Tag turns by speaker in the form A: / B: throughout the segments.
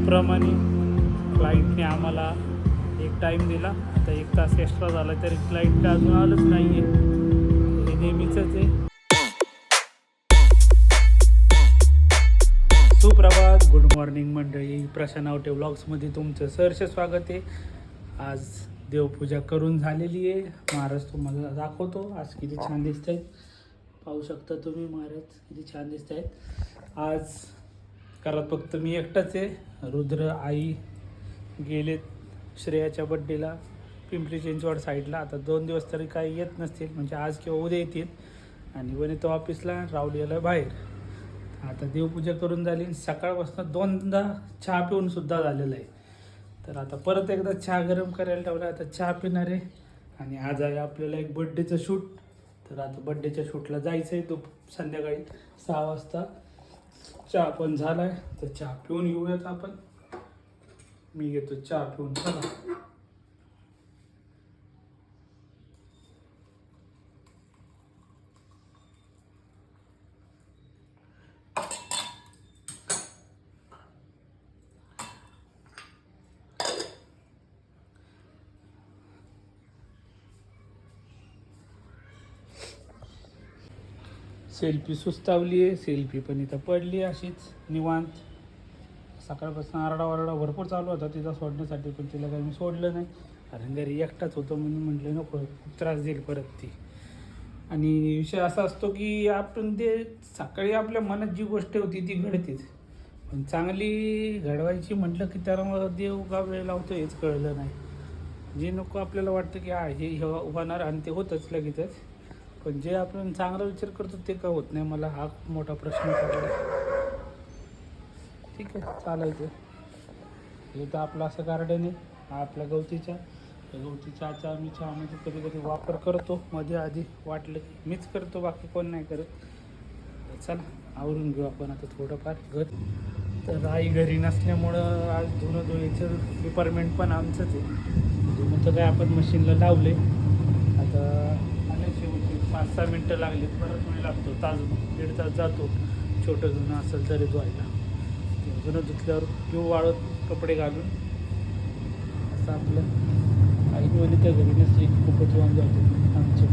A: प्रमाणे फ्लाईटने आम्हाला एक टाईम दिला. आता 1 तास एक्स्ट्रा झाला तरी फ्लाईट काय अजून आलंच नाही आहे. हे नेहमीचंच आहे. सुप्रभात, गुड मॉर्निंग मंडळी. प्रशांत आवटे व्लॉग्समध्ये तुमचं सहर्ष स्वागत आहे. आज देवपूजा करून झालेली आहे. महाराज तुम्हाला दाखवतो आज किती छान दिसत आहेत. पाहू शकता तुम्ही महाराज किती छान दिसत आहेत. आज घरात फक्त मी एकटाच आहे. रुद्र आई गेलेत श्रेयाच्या बड्डेला पिंपरी चिंचवड साईडला. आता 2 दिवस तरी काही येत नसतील, म्हणजे आज किंवा उद्या येतील. आणि वनिता ऑफिसला, राहुल याला बाहेर. आता देवपूजा करून झाली. सकाळपासून 2दा चहा पिऊन सुद्धा झालेलं आहे. तर आता परत एकदा चहा गरम करायला ठेवला. आता चहा पिणार आहे. आणि आज आहे आपल्याला एक बड्डेचं शूट. तर आता बड्डेच्या शूटला जायचं आहे संध्याकाळी 6 वाजता. चहा पण झाला आहे, तर चहा पिऊन घेऊयात आपण. मी घेतो चहा पिऊन. चला. सेल्फी सुस्तावली आहे. सेल्फी पण इथं पडली अशीच निवांत. सकाळपासून आरडाओरडा भरपूर चालू होता तिचा सोडण्यासाठी, पण तिला काही मी सोडलं नाही. कारण घरी एकटाच होतो म्हणून म्हटलं नको, खूप त्रास देईल परत ती. आणि विषय असा असतो की आपण ते सकाळी आपल्या मनात जी गोष्ट होती ती घडतेच, पण चांगली घडवायची म्हटलं की त्याला देव का वेळ लावतो हेच कळलं नाही. जे नको आपल्याला वाटतं की हे होणार आणि ते होतच लगेचच, पण जे आपण चांगला विचार करतो ते का होत नाही, मला हा मोठा प्रश्न पडला. ठीक आहे, चालायचं. हे तर आपलं असं गार्डन आहे. हा आपल्या गवतीच्या चहाचा आम्ही चहामध्ये कधी कधी वापर करतो. मध्ये आधी वाटलं मीच करतो, बाकी कोण नाही करत. चला आवरून घेऊ आपण आता थोडंफार घर. तर आई घरी नसल्यामुळं आज धुणं धुण्याचं डिपार्टमेंट पण आमचंच आहे. धुणं तर काय आपण मशीनला लावले. आता शेवटी 5-6 मिनटं लागली, परत वेळ लागतो. तास 1.5 तास जातो छोटं धुणं असेल तरी धुवायला. धुणं धुतल्यावर घेऊ वाळत कपडे घालून. असं आपलं आई वली त्या घरी नसली खूपच वाहून जातो आमच्या.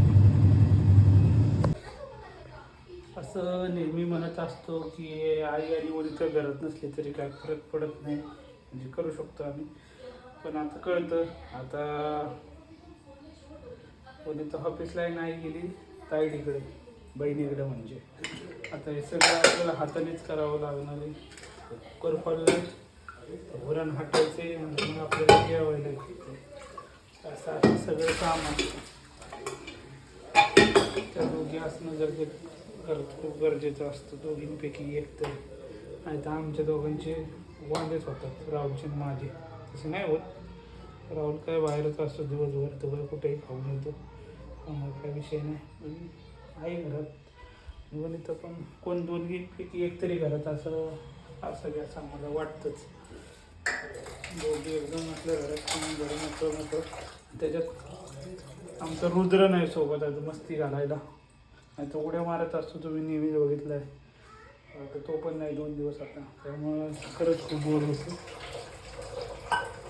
A: असं नेहमी म्हणत असतो की आई आणि वलीच्या घरात नसली तरी काय फरक पडत नाही, म्हणजे करू शकतो आम्ही. पण आता कळतं. आता वनिता ऑफिसला नाही गेली, ताईडीकडे बहिणीकडे. म्हणजे आता हे सगळं आपल्याला हातानेच करावं लागणार आहे. कुकर खोललं, वरण हटायचे, मग आपल्याला जेवायला असं सगळं काम असतं. त्या दोघी असणं घरात खूप गरजेचं असतं. दोघींपैकी एक तर, नाही तर आमच्या दोघांचे वांदेच होतात, राहुलचे आणि माझे. तसं नाही होत. राहुल काय बाहेरच असतो दिवसभर, तर कुठेही खाऊन येतो, त्यामुळे काय विषय नाही. पण आई घरात वनिता पण कोण दोघीपैकी एक तरी घरात असं असं मला वाटतंच. दोघी एकदम आपल्या घरात पण नको. त्याच्यात आमचा रुद्र नाही सोबत आता मस्ती घालायला, नाही तर उड्या मारत असतो, तुम्ही नेहमी बघितलं आहे. आता तो पण नाही 2 दिवस आता, त्यामुळं खरंच खूप बोर होतो.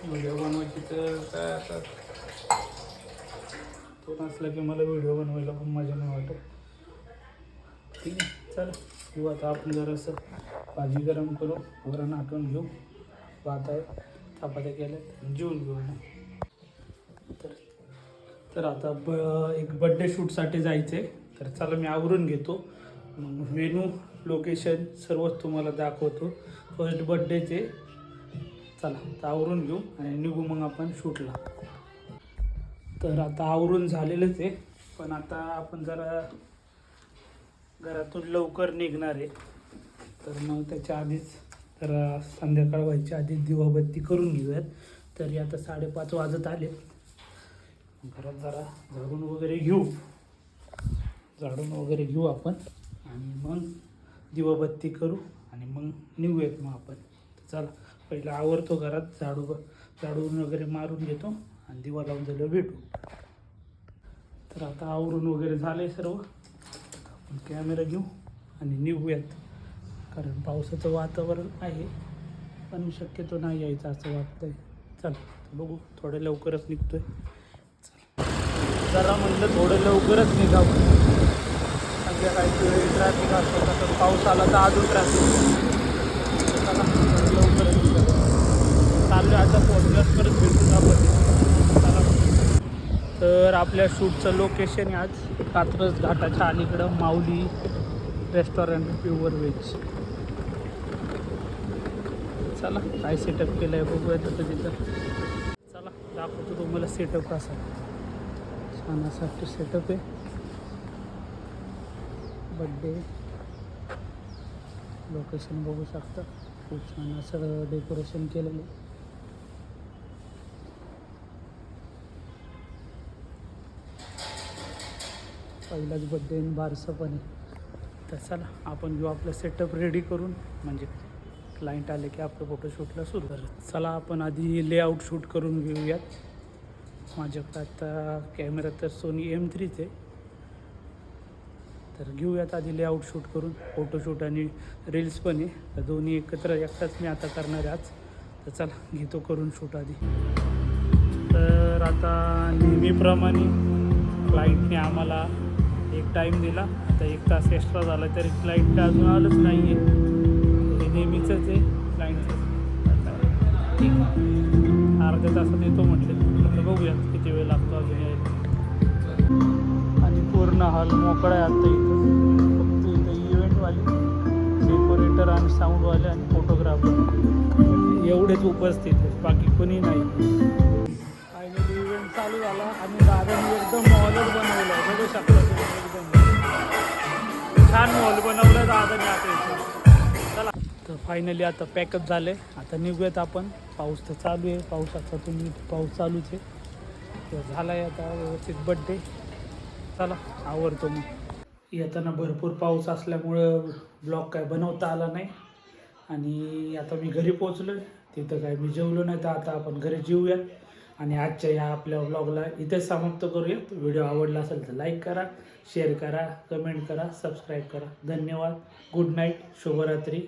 A: व्हिडिओ बनवायची तर काय आता तो नसला की मला व्हिडिओ बनवायला पण मजा नाही वाटत. ठीक आहे, चल घेऊ आता आपण जरासं भाजी गरम करू, वरण आटवून घेऊ. भात आहे, चपात्या केल्यात, जेवून घेऊ. तर आता एक बड्डे शूटसाठी जायचं आहे. तर चला मी आवरून घेतो, मग वेन्यू लोकेशन सर्वच तुम्हाला दाखवतो. फर्स्ट बड्डेचे. चला तर आवरून घेऊ आणि निघू मग आपण शूटला. तर आता आवरून झालेलंच आहे, पण आता आपण जरा घरातून लवकर निघणार आहे. तर मग त्याच्या आधीच जरा संध्याकाळ व्हायच्या आधीच दिवाबत्ती करून घेऊयात. तरी आता 5:30 वाजत आले. घरात जरा झाडून वगैरे घेऊ आपण, आणि मग दिवाबत्ती करू आणि मग निघूयात मग आपण. चला पहिलं आवरतो, घरात झाडून वगैरे मारून घेतो आणि दिवा लावून झालं भेटू. तर आता आवरून वगैरे झाले सर्व. आपण कॅमेरा घेऊ आणि निघूयात, कारण पावसाचं वातावरण आहे. पण शक्यतो नाही यायचं असं वाटतंय. चल बघू, थोडं लवकरच निघतोय. जरा म्हणलं थोडं लवकरच निघावं. सध्या काही वेळी ट्रॅफिक असतो, तसं पाऊस आला तर अजून ट्रॅफिक. चला लवकरच निघावं. चालू आता पोहोचल्यास परत भेटून आपण. चला. तर आपल्या शूटचं लोकेशन आहे आज कात्रज घाटाच्या अलीकडं माऊली रेस्टॉरंट प्युअर व्हेज. चला काय सेटअप केलं आहे बघूया तिथं. चला दाखवतो तुम्हाला सेटअप कसा. छानासाठी सेटअप आहे. बड्डे लोकेशन बघू शकता. खूप छान असं डेकोरेशन केलेलं आहे. पहिलाच बड्डे आणि बारसं पण आहे. तर चला आपण घेऊ आपलं सेटअप रेडी करून, म्हणजे क्लायंट आले की आपलं फोटोशूटला सुरू करत. चला आपण आधी लेआउट शूट करून घेऊयात. माझ्याकडे आता कॅमेरा तर सोनी M3 आहे. तर घेऊयात आधी लेआउट शूट करून. फोटोशूट आणि रील्स पण आहे, तर दोन्ही एकटाच मी आता करणार आहे आज. तर चला घेतो करून शूट आधी. तर आता नेहमीप्रमाणे क्लायंटने आम्हाला एक टाईम दिला. आता 1 तास एक्स्ट्रा झाला तरी क्लायंट काय अजून आलंच नाही आहे. हे नेहमीचंच आहे क्लायंटचं. ठीक आहे, अर्ध्या तासात येतो म्हटले. तर बघूयात किती वेळ लागतो अजून यायला. आणि पूर्ण हॉल मोकळा आहे आता इथं. फक्त इथं इव्हेंटवाले, डेकोरेटर आणि साऊंडवाले आणि फोटोग्राफर एवढेच उपस्थित आहेत, बाकी कोणी नाही. फायनली इव्हेंट चालू झाला आणि दादांनी एकदम मॉलच बनवलं आहे. बघू शकता तुम्ही, एकदम छान मॉल बनवलं दादाने आता इथं. चला तर फायनली आता पॅकअप झालं आहे. आता निघूयात आपण. पाऊस तर चालू आहे, पावसाचा तुम्ही पाऊस चालूच आहे. तर झाला आहे आता व्यवस्थित बड्डे. चला आवरतो मग. येताना भरपूर पाऊस असल्यामुळं ब्लॉग काय बनवता आला नाही. आणि आता मी घरी पोचलो आहे. तिथं काय मी जेवलो नाही, तर आता आपण घरी जेवूयात. आणि आजच्या या आपल्या व्लॉगला इथेच समाप्त करूयात. व्हिडिओ आवडला असेल तर लाईक करा, शेअर करा, कमेंट करा, सबस्क्राईब करा. धन्यवाद. गुड नाईट, शुभरात्री.